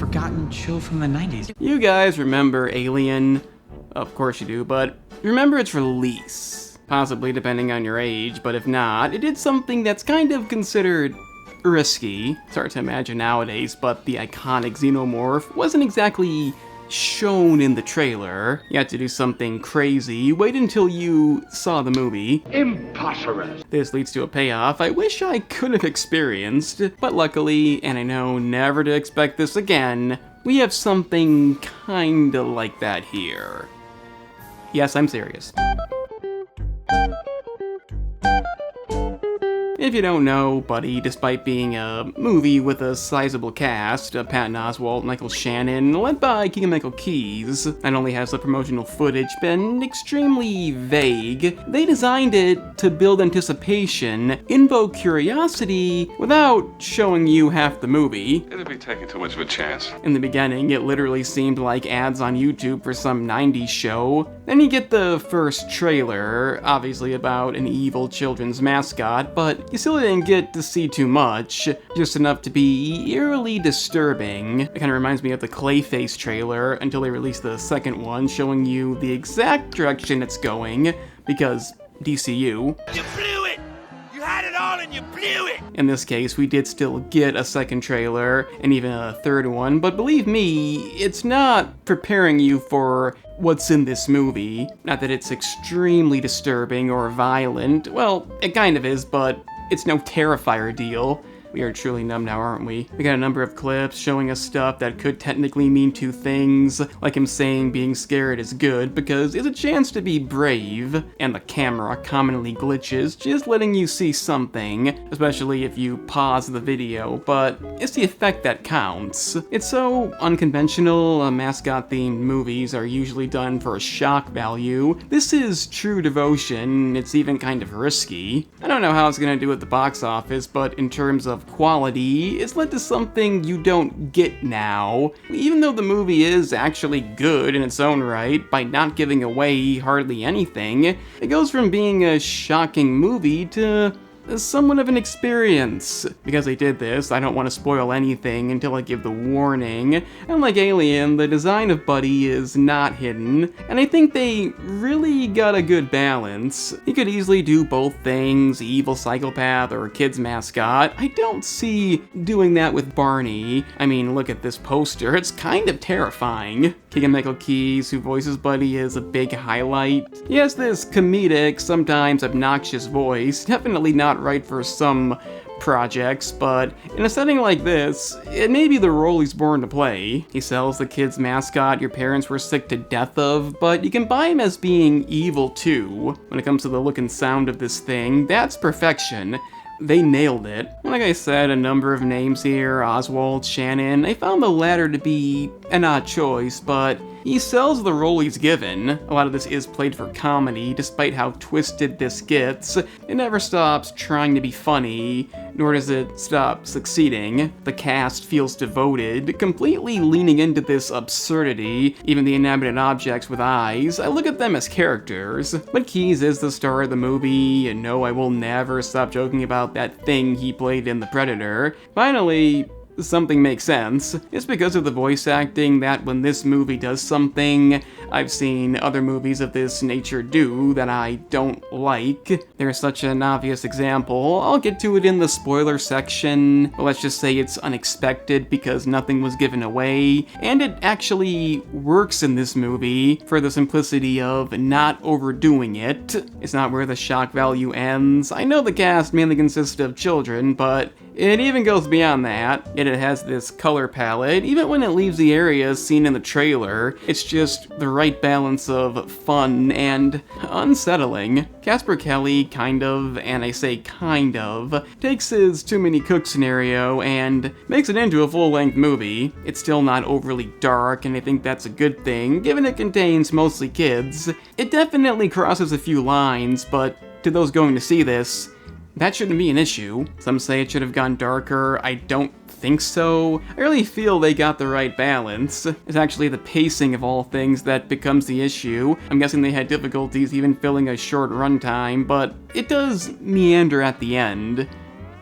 forgotten show from the 90s. You guys remember Alien? Of course you do, but remember its release. Possibly depending on your age, but if not, it did something that's kind of considered risky. It's hard to imagine nowadays, but the iconic xenomorph wasn't exactly shown in the trailer. You had to do something crazy. Wait until you saw the movie. Impossible. This leads to a payoff I wish I could have experienced, but luckily, and I know never to expect this again, we have something kinda like that here. Yes, I'm serious. If you don't know, Buddy, despite being a movie with a sizable cast, Patton Oswalt, Michael Shannon, led by Keegan-Michael Key, not only has the promotional footage been extremely vague, they designed it to build anticipation, invoke curiosity, without showing you half the movie. It'd be taking too much of a chance. In the beginning, it literally seemed like ads on YouTube for some 90s show. Then you get the first trailer, obviously about an evil children's mascot, but you still didn't get to see too much, just enough to be eerily disturbing. It kinda reminds me of the Clayface trailer until they released the second one, showing you the exact direction it's going, because DCU. You blew it! You had it all and you blew it! In this case, we did still get a second trailer, and even a third one, but believe me, it's not preparing you for what's in this movie. Not that it's extremely disturbing or violent, well, it kind of is, but it's no Terrifier deal. We are truly numb now, aren't we? We got a number of clips showing us stuff that could technically mean two things, like him saying being scared is good because it's a chance to be brave, and the camera commonly glitches, just letting you see something, especially if you pause the video, but it's the effect that counts. It's so unconventional, mascot-themed movies are usually done for a shock value. This is true devotion, it's even kind of risky. I don't know how it's gonna do at the box office, but in terms of quality, it's led to something you don't get now. Even though the movie is actually good in its own right, by not giving away hardly anything, it goes from being a shocking movie to somewhat of an experience. Because they did this, I don't want to spoil anything until I give the warning. Unlike Alien, the design of Buddy is not hidden, and I think they really got a good balance. He could easily do both things, evil psychopath or kid's mascot. I don't see doing that with Barney. I mean, look at this poster, it's kind of terrifying. Keegan-Michael Key, who voices Buddy, is a big highlight. He has this comedic, sometimes obnoxious voice, definitely not right for some projects, but in a setting like this, it may be the role he's born to play. He sells the kid's mascot your parents were sick to death of, but you can buy him as being evil too. When it comes to the look and sound of this thing, that's perfection. They nailed it. Like I said, a number of names here, Oswalt, Shannon. I found the latter to be an odd choice, but he sells the role he's given. A lot of this is played for comedy, despite how twisted this gets. It never stops trying to be funny, nor does it stop succeeding. The cast feels devoted, completely leaning into this absurdity. Even the inanimate objects with eyes, I look at them as characters. But Keyes is the star of the movie, and no, I will never stop joking about that thing he played in The Predator. Finally, something makes sense. It's because of the voice acting that when this movie does something I've seen other movies of this nature do that I don't like. There's such an obvious example. I'll get to it in the spoiler section, but let's just say it's unexpected because nothing was given away, and it actually works in this movie for the simplicity of not overdoing it. It's not where the shock value ends. I know the cast mainly consists of children, but it even goes beyond that. It has this color palette. Even when it leaves the areas seen in the trailer, it's just the right balance of fun and unsettling. Casper Kelly kind of, and I say kind of, takes his Too Many Cooks scenario and makes it into a full-length movie. It's still not overly dark, and I think that's a good thing, given it contains mostly kids. It definitely crosses a few lines, but to those going to see this, that shouldn't be an issue. Some say it should have gone darker. I don't think so. I really feel they got the right balance. It's actually the pacing of all things that becomes the issue. I'm guessing they had difficulties even filling a short runtime, but it does meander at the end.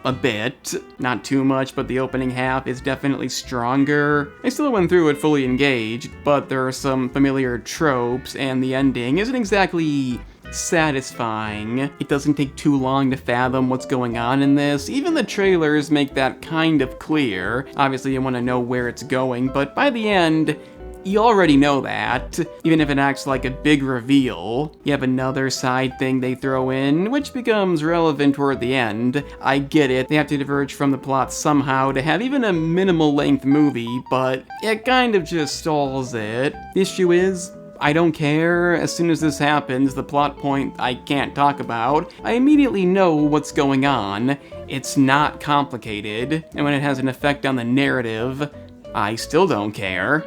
a bit. Not too much, but the opening half is definitely stronger. I still went through it fully engaged, but there are some familiar tropes, and the ending isn't exactly satisfying. It doesn't take too long to fathom what's going on in this. Even the trailers make that kind of clear. Obviously, you want to know where it's going, but by the end, you already know that, even if it acts like a big reveal. You have another side thing they throw in, which becomes relevant toward the end. I get it, they have to diverge from the plot somehow to have even a minimal length movie, but it kind of just stalls it. The issue is, I don't care. As soon as this happens, the plot point I can't talk about, I immediately know what's going on. It's not complicated, and when it has an effect on the narrative, I still don't care.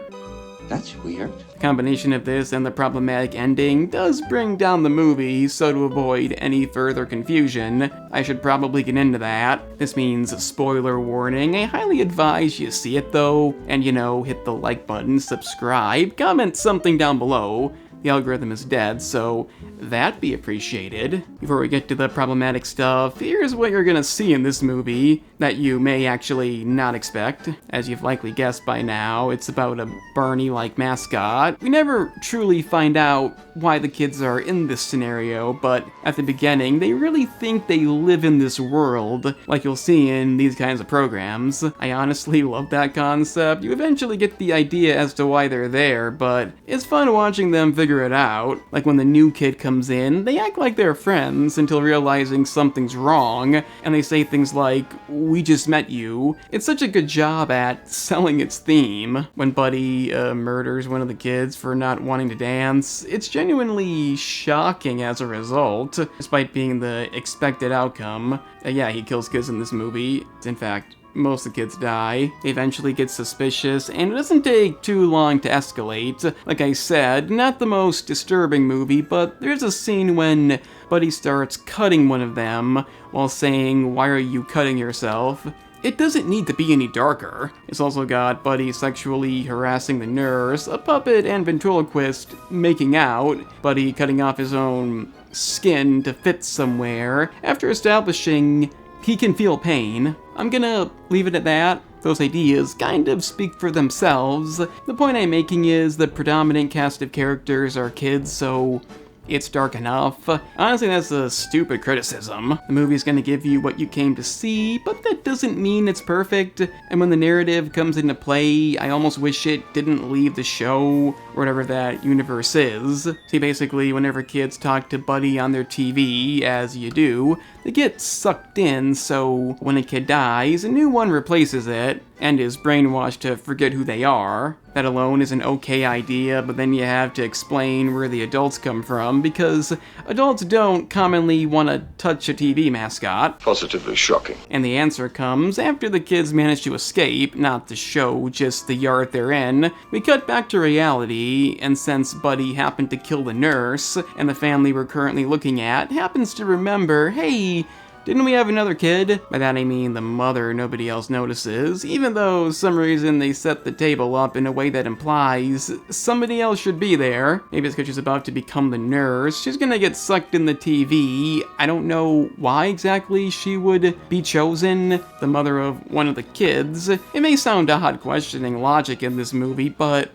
That's weird. The combination of this and the problematic ending does bring down the movie, so to avoid any further confusion, I should probably get into that. This means spoiler warning. I highly advise you see it though, and hit the like button, subscribe, comment something down below. The algorithm is dead, so that'd be appreciated. Before we get to the problematic stuff, here's what you're gonna see in this movie that you may actually not expect. As you've likely guessed by now, it's about a Barney-like mascot. We never truly find out why the kids are in this scenario, but at the beginning, they really think they live in this world, like you'll see in these kinds of programs. I honestly love that concept. You eventually get the idea as to why they're there, but it's fun watching them figure it out. Like when the new kid comes in, they act like they're friends until realizing something's wrong, and they say things like, "We just met you." It's such a good job at selling its theme. When Buddy murders one of the kids for not wanting to dance, it's genuinely shocking as a result, despite being the expected outcome. Yeah, he kills kids in this movie. In fact, most of the kids die. They eventually get suspicious, and it doesn't take too long to escalate. Like I said, not the most disturbing movie, but there's a scene when Buddy starts cutting one of them while saying, "Why are you cutting yourself?" It doesn't need to be any darker. It's also got Buddy sexually harassing the nurse, a puppet and ventriloquist making out, Buddy cutting off his own skin to fit somewhere, after establishing he can feel pain. I'm gonna leave it at that. Those ideas kind of speak for themselves. The point I'm making is the predominant cast of characters are kids, so it's dark enough. Honestly, that's a stupid criticism. The movie's gonna give you what you came to see, but that doesn't mean it's perfect. And when the narrative comes into play, I almost wish it didn't leave the show, or whatever that universe is. See, basically, whenever kids talk to Buddy on their TV, as you do, they get sucked in, so when a kid dies, a new one replaces it, and is brainwashed to forget who they are. That alone is an okay idea, but then you have to explain where the adults come from, because adults don't commonly want to touch a TV mascot. Positively shocking. And the answer comes after the kids manage to escape, not the show, just the yard they're in. We cut back to reality, and since Buddy happened to kill the nurse, and the family we're currently looking at happens to remember, hey, didn't we have another kid? By that I mean the mother nobody else notices, even though some reason they set the table up in a way that implies somebody else should be there. Maybe it's because she's about to become the nurse. She's gonna get sucked in the TV. I don't know why exactly she would be chosen, the mother of one of the kids. It may sound odd questioning logic in this movie, but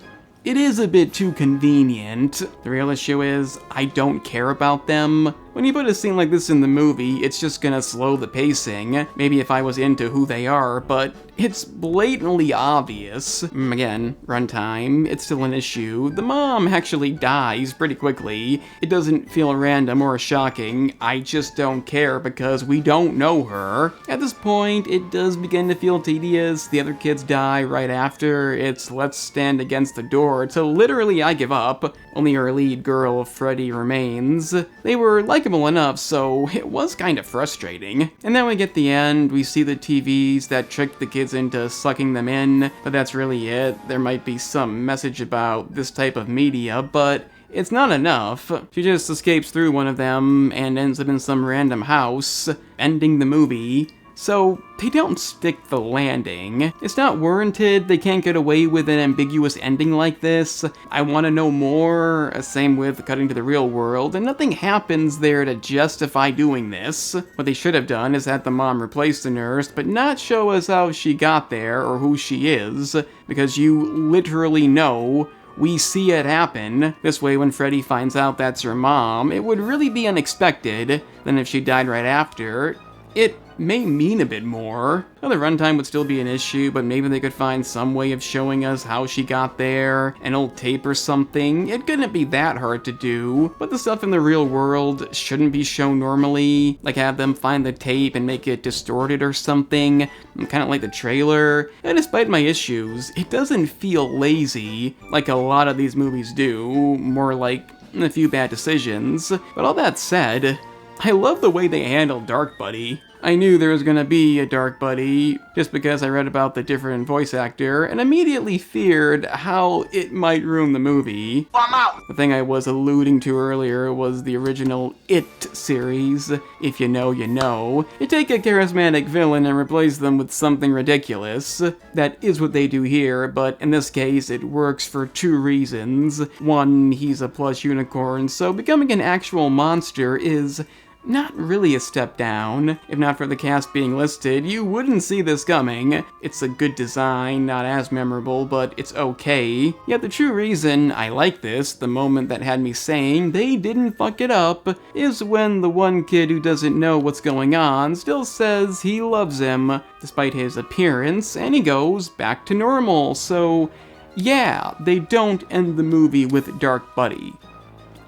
it is a bit too convenient. The real issue is, I don't care about them. When you put a scene like this in the movie, it's just gonna slow the pacing. Maybe if I was into who they are, but it's blatantly obvious. Again, runtime, it's still an issue. The mom actually dies pretty quickly. It doesn't feel random or shocking. I just don't care because we don't know her. At this point, it does begin to feel tedious. The other kids die right after. It's let's stand against the door to literally I give up. Only our lead girl, Freddie, remains. They were likable enough, so it was kind of frustrating. And then we get the end, we see the TVs that trick the kids into sucking them in, but that's really it. There might be some message about this type of media, but it's not enough. She just escapes through one of them and ends up in some random house, ending the movie. so they don't stick the landing. It's not warranted, they can't get away with an ambiguous ending like this. I want to know more, same with cutting to the real world, and nothing happens there to justify doing this. What they should have done is had the mom replace the nurse, but not show us how she got there or who she is, because you literally know we see it happen. This way, when Freddy finds out that's her mom, it would really be unexpected than if she died right after. It may mean a bit more. Well, the runtime would still be an issue, but maybe they could find some way of showing us how she got there, an old tape or something. It couldn't be that hard to do, but the stuff in the real world shouldn't be shown normally, like have them find the tape and make it distorted or something, kind of like the trailer. And despite my issues, it doesn't feel lazy, like a lot of these movies do, more like a few bad decisions. But all that said, I love the way they handle Dark Buddy. I knew there was gonna be a Dark Buddy just because I read about the different voice actor and immediately feared how it might ruin the movie. I'm out. The thing I was alluding to earlier was the original It series. If you know, you know. You take a charismatic villain and replace them with something ridiculous. That is what they do here, but in this case it works for two reasons. One, he's a plush unicorn, so becoming an actual monster is not really a step down. If not for the cast being listed, you wouldn't see this coming. It's a good design, not as memorable, but it's okay. Yet the true reason I like this, the moment that had me saying they didn't fuck it up, is when the one kid who doesn't know what's going on still says he loves him, despite his appearance, and he goes back to normal. So yeah, they don't end the movie with Dark Buddy.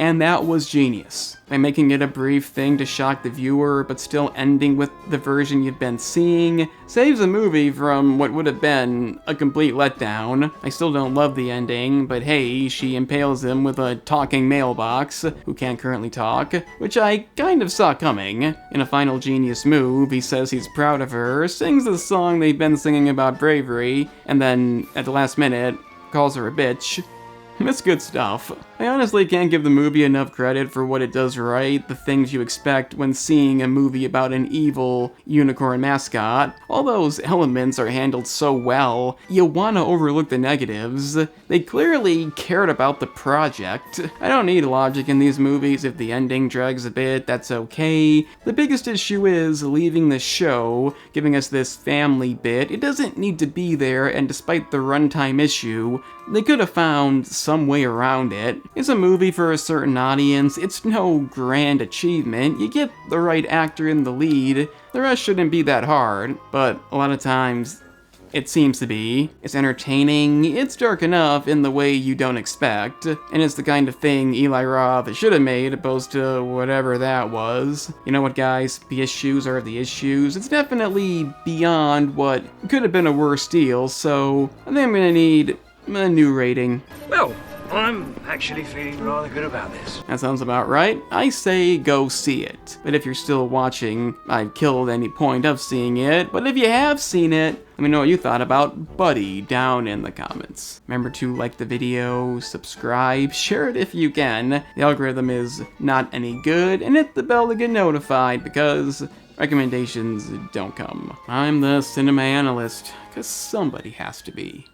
And that was genius. By making it a brief thing to shock the viewer, but still ending with the version you've been seeing, saves the movie from what would have been a complete letdown. I still don't love the ending, but hey, she impales him with a talking mailbox, who can't currently talk, which I kind of saw coming. In a final genius move, he says he's proud of her, sings the song they've been singing about bravery, and then, at the last minute, calls her a bitch. It's good stuff. I honestly can't give the movie enough credit for what it does right, the things you expect when seeing a movie about an evil unicorn mascot. All those elements are handled so well, you wanna overlook the negatives. They clearly cared about the project. I don't need logic in these movies. If the ending drags a bit, that's okay. The biggest issue is leaving the show, giving us this family bit. It doesn't need to be there, and despite the runtime issue, they could have found some way around it. It's a movie for a certain audience. It's no grand achievement. You get the right actor in the lead. The rest shouldn't be that hard, but a lot of times it seems to be. It's entertaining, it's dark enough in the way you don't expect, and it's the kind of thing Eli Roth should have made opposed to whatever that was. You know what, guys? The issues are the issues. It's definitely beyond what could have been a worse deal, so I think I'm gonna need a new rating. Well, I'm actually feeling rather good about this. That sounds about right. I say go see it. But if you're still watching, I've killed any point of seeing it. But if you have seen it, let me know what you thought about Buddy down in the comments. Remember to like the video, subscribe, share it if you can. The algorithm is not any good, and hit the bell to get notified because recommendations don't come. I'm the cinema analyst, because somebody has to be.